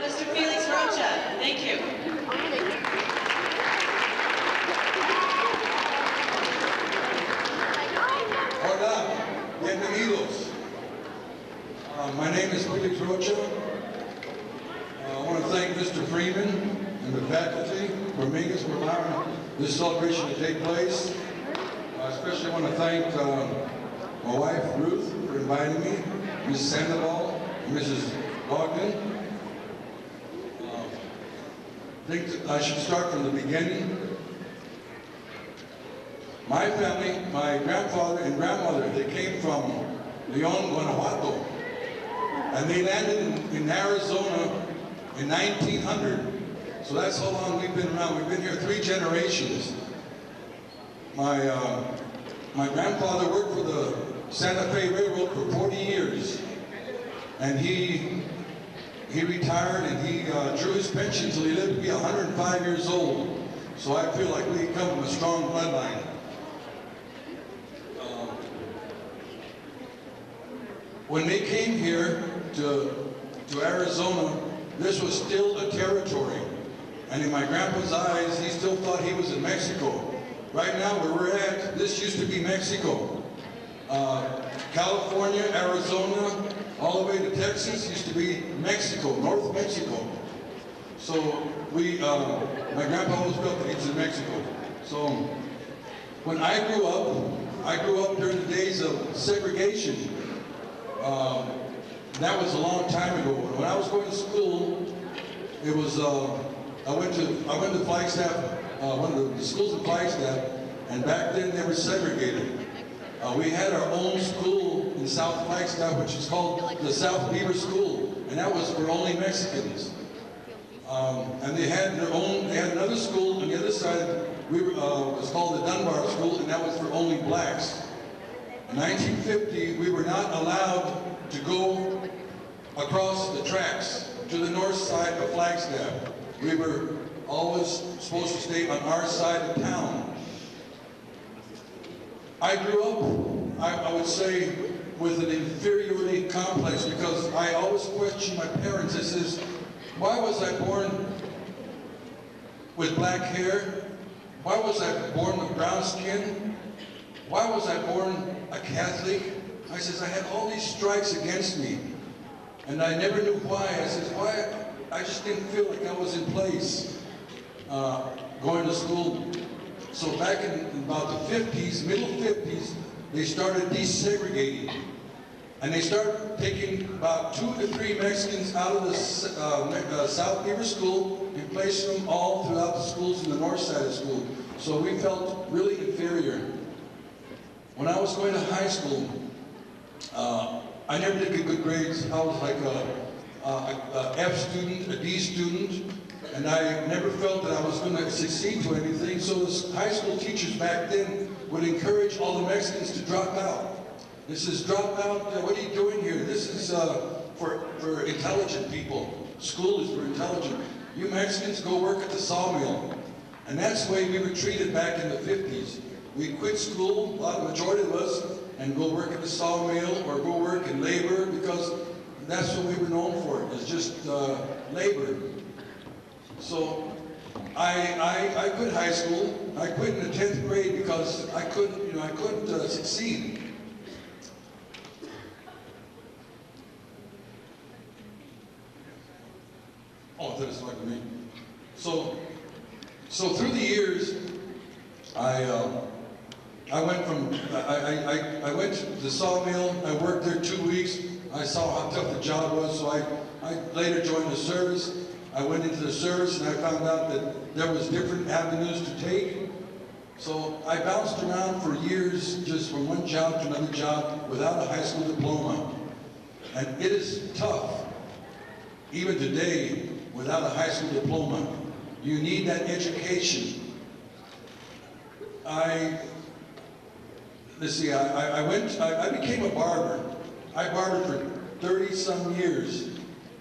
Mr. Felix Rocha. Thank you. Hola, bienvenidos. My name is Felix Rocha. I want to thank Mr. Freeman and the faculty for making us allowing this celebration to take place. I especially want to thank my wife, Ruth, for inviting me, Mrs. Sandoval, and Mrs. Ogden. I think that I should start from the beginning. My family, my grandfather and grandmother, they came from Leon, Guanajuato, and they landed in Arizona in 1900. So that's how long we've been around. We've been here 3 generations. My grandfather worked for the Santa Fe Railroad for 40 years, and he retired and he drew his pension until he lived to be 105 years old. So I feel like we come from a strong bloodline. When they came here to Arizona, this was still a territory. And in my grandpa's eyes, he still thought he was in Mexico. Right now, where we're at, this used to be Mexico. California, Arizona, all the way to Texas used to be Mexico, North Mexico. So my grandpa always felt that he was in Mexico. So when I grew up during the days of segregation. That was a long time ago. When I was going to school, it was I went to Flagstaff, one of the schools in Flagstaff, and back then they were segregated. We had our own school in South Flagstaff, which is called the South Beaver School, and that was for only Mexicans. And they had another school on the other side. It was called the Dunbar School, and that was for only blacks. In 1950, we were not allowed to go across the tracks to the north side of Flagstaff. We were always supposed to stay on our side of town. I grew up, I would say, with an inferiority complex because I always questioned my parents. I says, why was I born with black hair? Why was I born with brown skin? Why was I born a Catholic? I says, I had all these strikes against me, and I never knew why. I says, why? I just didn't feel like I was in place going to school. So back in about the 50s, middle 50s, they started desegregating. And they started taking about 2 to 3 Mexicans out of the South Beaver School and placing them all throughout the schools in the north side of school. So we felt really inferior. When I was going to high school, I never did get good grades. I was like a F student, a D student, and I never felt that I was going to succeed to anything. So the high school teachers back then would encourage all the Mexicans to drop out. This is drop out, what are you doing here? This is for intelligent people. School is for intelligent. You Mexicans go work at the sawmill. And that's the way we were treated back in the 50s. We quit school, the majority of us, and go work at the sawmill or go work in labor because that's what we were known for, is just labor. So I quit high school. I quit in the 10th grade because I couldn't succeed. Oh, that's like me. So through the years, I went to the sawmill. I worked there 2 weeks. I saw how tough the job was, so I later joined the service. I went into the service and I found out that there was different avenues to take. So I bounced around for years, just from one job to another job, without a high school diploma. And it is tough, even today, without a high school diploma. You need that education. I became a barber. I barbered for 30-some years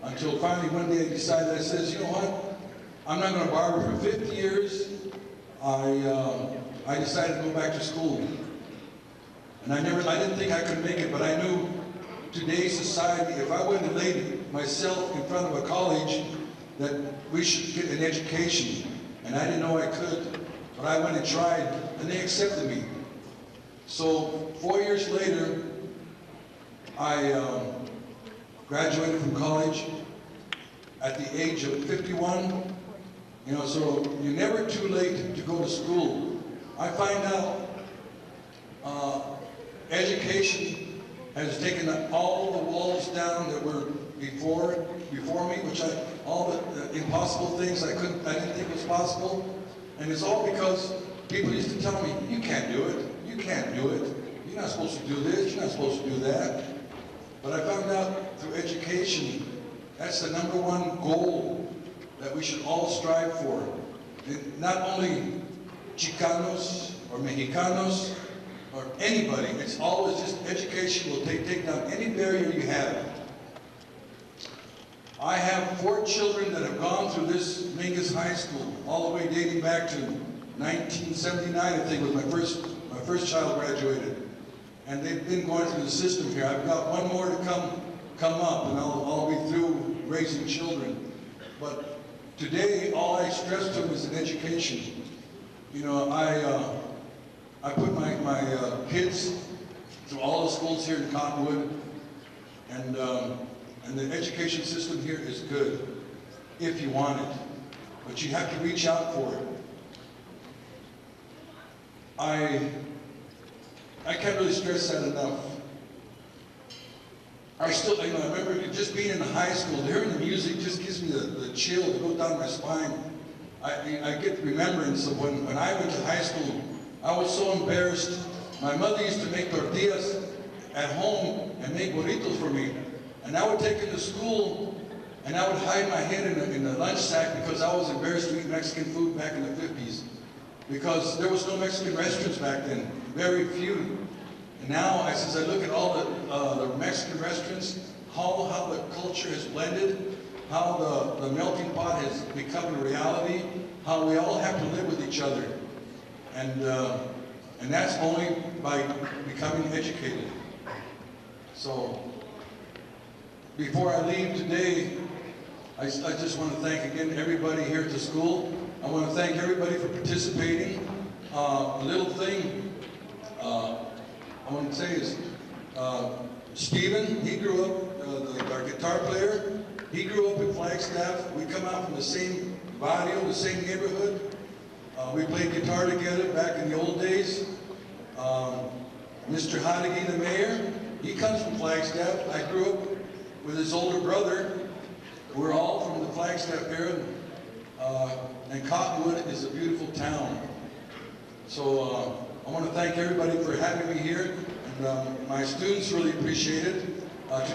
until finally one day I decided, I says, you know what? I'm not going to barber for 50 years. I decided to go back to school. And I didn't think I could make it, but I knew today's society, if I wouldn't have laid myself in front of a college, that we should get an education, and I didn't know I could, but I went and tried, and they accepted me. So 4 years later, I graduated from college at the age of 51. You know, so you're never too late to go to school. I find out education has taken all the walls down that were before me, which all the impossible things I didn't think was possible. And it's all because people used to tell me, you can't do it, you can't do it, you're not supposed to do this, you're not supposed to do that. But I found out through education, that's the #1 goal that we should all strive for. Not only Chicanos or Mexicanos or anybody, it's always just education will take down any barrier you have. I have 4 children that have gone through this Mingus High School, all the way dating back to 1979, I think, was my first child graduated. And they've been going through the system here. I've got 1 more to come up, and I'll be through raising children. But today, all I stress to them is an education. You know, I put my kids through all the schools here in Cottonwood, and the education system here is good, if you want it. But you have to reach out for it. I can't really stress that enough. I remember just being in the high school, hearing the music just gives me the chill to go down my spine. I get remembrance of when I went to high school. I was so embarrassed. My mother used to make tortillas at home and make burritos for me. And I would take them to school, and I would hide my head in the lunch sack because I was embarrassed to eat Mexican food back in the 50s. Because there was no Mexican restaurants back then, very few. And now, since I look at all the Mexican restaurants, how the culture has blended, how the melting pot has become a reality, how we all have to live with each other. And that's only by becoming educated. So, before I leave today, I just want to thank again everybody here at the school. I want to thank everybody for participating. A little thing I want to say is Stephen, he grew up, our guitar player, he grew up in Flagstaff. We come out from the same barrio, the same neighborhood. We played guitar together back in the old days. Mr. Hadegui, the mayor, he comes from Flagstaff. I grew up with his older brother. We're all from the Flagstaff area. And Cottonwood is a beautiful town. So I want to thank everybody for having me here. And my students really appreciate it.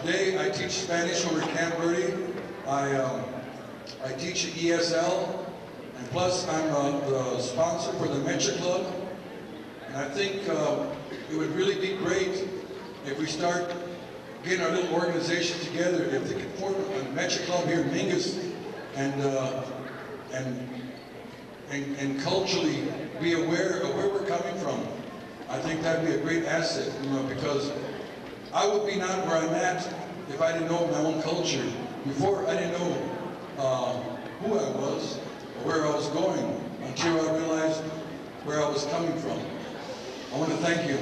Today I teach Spanish over at Camp Verde. I teach at ESL. And plus I'm the sponsor for the Mecha Club. And I think it would really be great if we start getting our little organization together, if they could form a Mecha Club here in Mingus and culturally be aware of where we're coming from. I think that'd be a great asset, you know, because I would be not where I'm at if I didn't know my own culture. Before, I didn't know who I was or where I was going until I realized where I was coming from. I want to thank you.